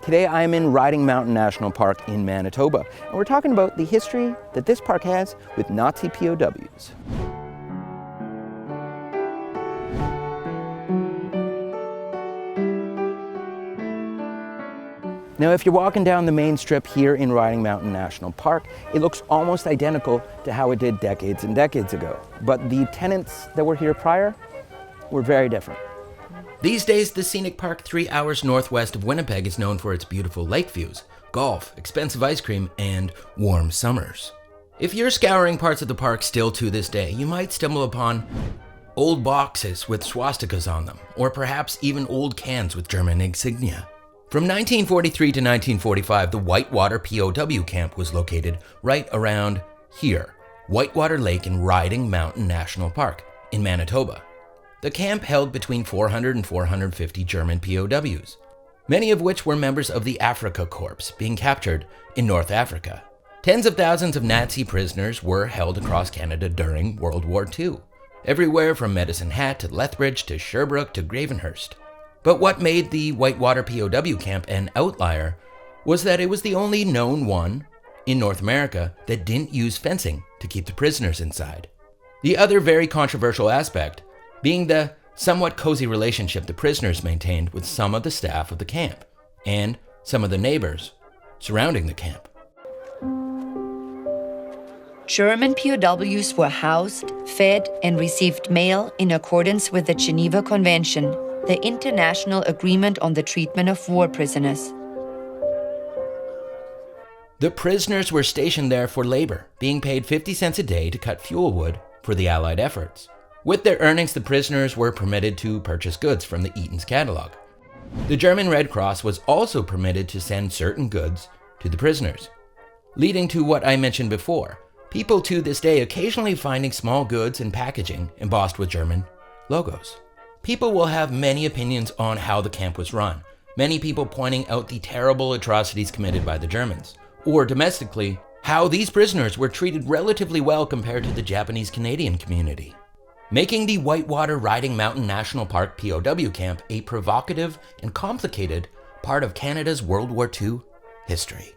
Today I am in Riding Mountain National Park in Manitoba, and we're talking about the history that this park has with Nazi POWs. Now, if you're walking down the main strip here in Riding Mountain National Park, it looks almost identical to how it did decades and decades ago. But the tenants that were here prior were very different. These days, the scenic park 3 hours northwest of Winnipeg is known for its beautiful lake views, golf, expensive ice cream, and warm summers. If you're scouring parts of the park still to this day, you might stumble upon old boxes with swastikas on them, or perhaps even old cans with German insignia. From 1943 to 1945, the Whitewater POW camp was located right around here, Whitewater Lake in Riding Mountain National Park in Manitoba. The camp held between 400 and 450 German POWs, many of which were members of the Afrika Korps being captured in North Africa. Tens of thousands of Nazi prisoners were held across Canada during World War II, everywhere from Medicine Hat to Lethbridge to Sherbrooke to Gravenhurst. But what made the Whitewater POW camp an outlier was that it was the only known one in North America that didn't use fencing to keep the prisoners inside. The other very controversial aspect being the somewhat cozy relationship the prisoners maintained with some of the staff of the camp and some of the neighbors surrounding the camp. German POWs were housed, fed, and received mail in accordance with the Geneva Convention, the international agreement on the treatment of war prisoners. The prisoners were stationed there for labor, being paid 50 cents a day to cut fuel wood for the Allied efforts. With their earnings, the prisoners were permitted to purchase goods from the Eaton's catalog. The German Red Cross was also permitted to send certain goods to the prisoners, leading to what I mentioned before, people to this day occasionally finding small goods and packaging embossed with German logos. People will have many opinions on how the camp was run, many people pointing out the terrible atrocities committed by the Germans, or domestically, how these prisoners were treated relatively well compared to the Japanese-Canadian community, making the Whitewater Riding Mountain National Park POW camp a provocative and complicated part of Canada's World War II history.